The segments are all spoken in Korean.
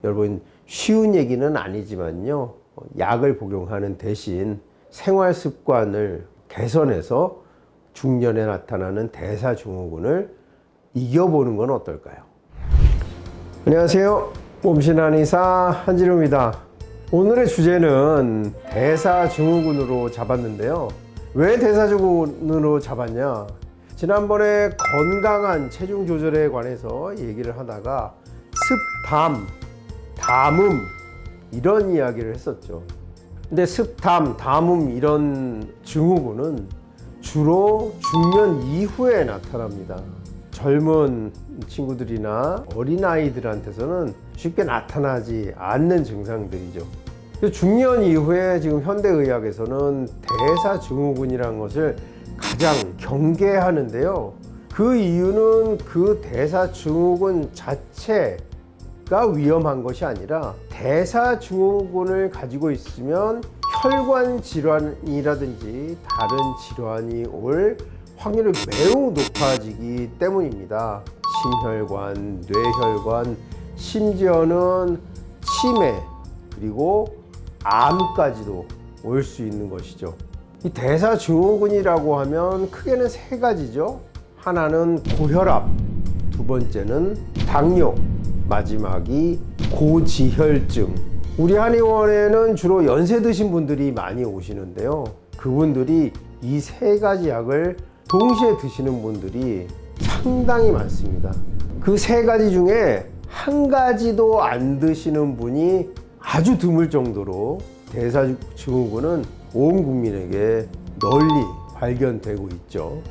여러분 쉬운 얘기는 아니지만요. 약을 복용하는 대신 생활 습관을 개선해서 중년에 나타나는 대사증후군을 이겨보는 건 어떨까요? 안녕하세요. 몸신 한의사 한진우입니다. 오늘의 주제는 대사증후군으로 잡았는데요. 왜 대사증후군으로 잡았냐? 지난번에 건강한 체중 조절에 관해서 얘기를 하다가 습담, 담음 이런 이야기를 했었죠. 근데 습담, 담음 이런 증후군은 주로 중년 이후에 나타납니다. 젊은 친구들이나 어린아이들한테서는 쉽게 나타나지 않는 증상들이죠. 중년 이후에 지금 현대의학에서는 대사증후군이라는 것을 가장 경계하는데요. 그 이유는 그 대사증후군 자체가 위험한 것이 아니라 대사증후군을 가지고 있으면 혈관 질환이라든지 다른 질환이 올 확률이 매우 높아지기 때문입니다. 심혈관, 뇌혈관, 심지어는 치매 그리고 암까지도 올 수 있는 것이죠. 이 대사증후군이라고 하면 크게는 세 가지죠. 하나는 고혈압, 두 번째는 당뇨, 마지막이 고지혈증. 우리 한의원에는 주로 연세 드신 분들이 많이 오시는데요. 그분들이 이 세 가지 약을 동시에 드시는 분들이 상당히 많습니다. 그 세 가지 중에 한 가지도 안 드시는 분이 아주 드물 정도로 대사증후군은 온 국민에게 널리 발견되고 있죠.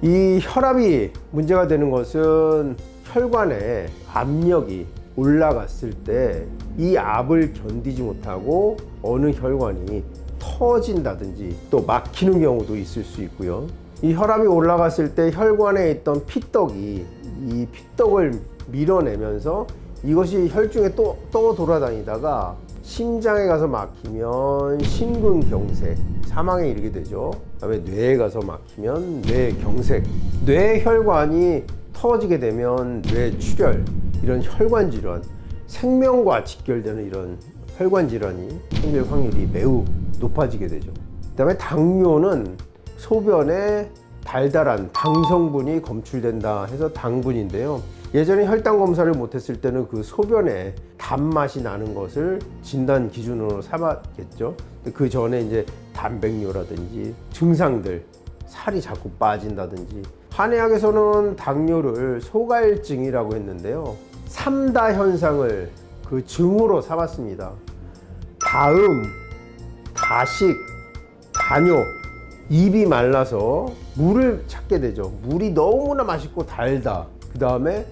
이 혈압이 문제가 되는 것은 혈관에 압력이 올라갔을 때 이 압을 견디지 못하고 어느 혈관이 터진다든지 또 막히는 경우도 있을 수 있고요. 이 혈압이 올라갔을 때 혈관에 있던 피떡이 이 피떡을 밀어내면서 이것이 혈중에 또 돌아다니다가 심장에 가서 막히면 심근경색, 사망에 이르게 되죠. 그다음에 뇌에 가서 막히면 뇌경색, 뇌혈관이 터지게 되면 뇌출혈, 이런 혈관 질환, 생명과 직결되는 이런 혈관 질환이 생길 확률이 매우 높아지게 되죠. 그다음에 당뇨는 소변에 달달한 당 성분이 검출된다 해서 당분인데요. 예전에 혈당 검사를 못했을 때는 그 소변에 단맛이 나는 것을 진단 기준으로 삼았겠죠. 그 전에 이제 단백뇨라든지 증상들, 살이 자꾸 빠진다든지. 한의학에서는 당뇨를 소갈증이라고 했는데요. 3다 현상을 그 증으로 삼았습니다. 다음, 다식, 다뇨. 입이 말라서 물을 찾게 되죠. 물이 너무나 맛있고 달다. 그 다음에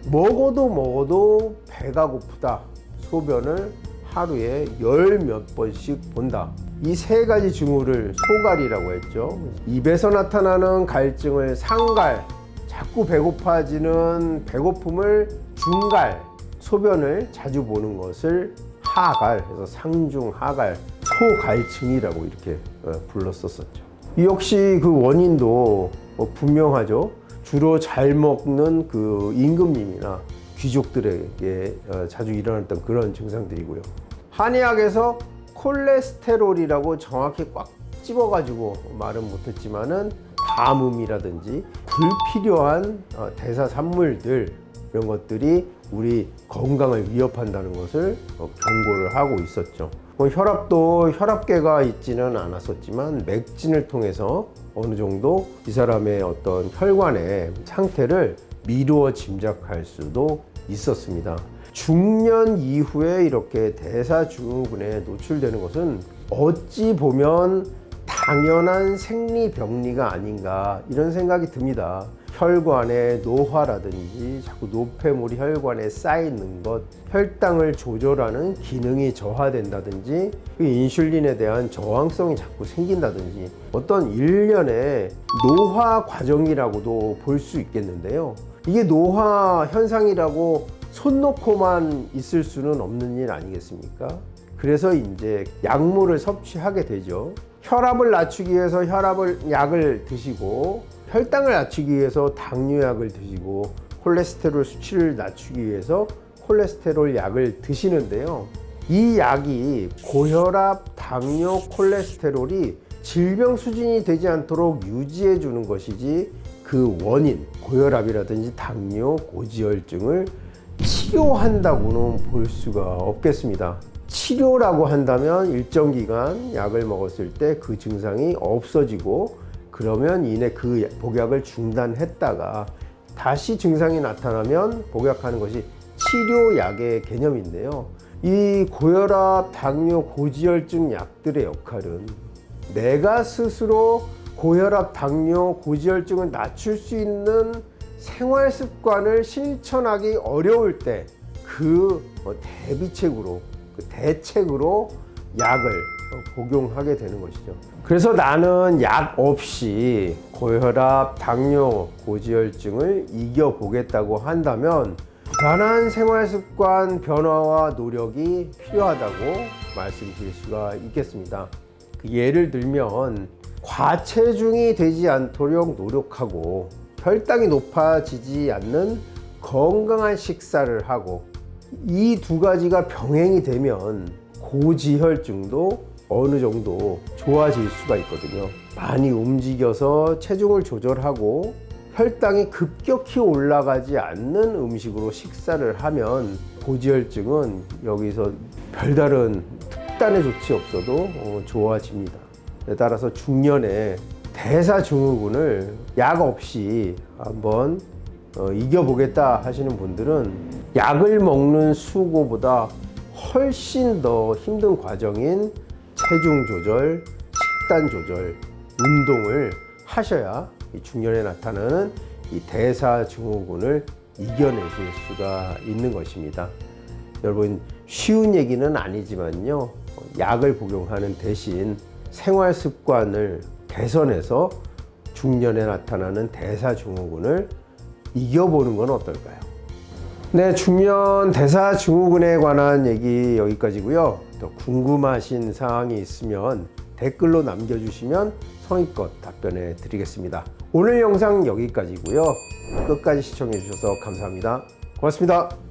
먹어도 배가 고프다. 소변을 하루에 10몇 번씩 본다. 이 세 가지 증후를 소갈이라고 했죠. 입에서 나타나는 갈증을 상갈, 자꾸 배고파지는 배고픔을 중갈, 소변을 자주 보는 것을 하갈, 해서 상중하갈, 소갈증이라고 이렇게 불렀었죠. 이 역시 그 원인도 분명하죠. 주로 잘 먹는 그 임금님이나 귀족들에게 자주 일어났던 그런 증상들이고요. 한의학에서 콜레스테롤이라고 정확히 꽉 집어가지고 말은 못했지만은 담음이라든지 불필요한 대사산물들 이런 것들이 우리 건강을 위협한다는 것을 경고를 하고 있었죠. 혈압도 혈압계가 있지는 않았었지만 맥진을 통해서 어느 정도 이 사람의 어떤 혈관의 상태를 미루어 짐작할 수도 있었습니다. 중년 이후에 이렇게 대사증후군에 노출되는 것은 어찌 보면 당연한 생리병리가 아닌가 이런 생각이 듭니다. 혈관의 노화라든지 자꾸 노폐물이 혈관에 쌓이는 것, 혈당을 조절하는 기능이 저하된다든지 인슐린에 대한 저항성이 자꾸 생긴다든지 어떤 일련의 노화 과정이라고도 볼 수 있겠는데요. 이게 노화 현상이라고 손 놓고만 있을 수는 없는 일 아니겠습니까? 그래서 이제 약물을 섭취하게 되죠. 혈압을 낮추기 위해서 약을 드시고, 혈당을 낮추기 위해서 당뇨약을 드시고, 콜레스테롤 수치를 낮추기 위해서 콜레스테롤 약을 드시는데요. 이 약이 고혈압, 당뇨, 콜레스테롤이 질병 수준이 되지 않도록 유지해 주는 것이지 그 원인, 고혈압이라든지 당뇨, 고지혈증을 치료한다고는 볼 수가 없겠습니다. 치료라고 한다면 일정 기간 약을 먹었을 때 그 증상이 없어지고 그러면 이내 그 복약을 중단했다가 다시 증상이 나타나면 복약하는 것이 치료약의 개념인데요. 이 고혈압, 당뇨, 고지혈증 약들의 역할은 내가 스스로 고혈압, 당뇨, 고지혈증을 낮출 수 있는 생활 습관을 실천하기 어려울 때 그 대비책으로, 그 대책으로 약을 복용하게 되는 것이죠. 그래서 나는 약 없이 고혈압, 당뇨, 고지혈증을 이겨보겠다고 한다면 부단한 생활 습관 변화와 노력이 필요하다고 말씀드릴 수가 있겠습니다. 예를 들면 과체중이 되지 않도록 노력하고 혈당이 높아지지 않는 건강한 식사를 하고 이 두 가지가 병행이 되면 고지혈증도 어느 정도 좋아질 수가 있거든요. 많이 움직여서 체중을 조절하고 혈당이 급격히 올라가지 않는 음식으로 식사를 하면 고지혈증은 여기서 별다른 특단의 조치 없어도 좋아집니다. 따라서 중년에 대사증후군을 약 없이 한번 이겨보겠다 하시는 분들은 약을 먹는 수고보다 훨씬 더 힘든 과정인 체중 조절, 식단 조절, 운동을 하셔야 이 중년에 나타나는 이 대사증후군을 이겨내실 수가 있는 것입니다. 여러분 쉬운 얘기는 아니지만요. 약을 복용하는 대신 생활 습관을 개선해서 중년에 나타나는 대사증후군을 이겨보는 건 어떨까요? 네, 중년 대사증후군에 관한 얘기 여기까지고요. 더 궁금하신 사항이 있으면 댓글로 남겨주시면 성의껏 답변해 드리겠습니다. 오늘 영상 여기까지고요. 끝까지 시청해 주셔서 감사합니다. 고맙습니다.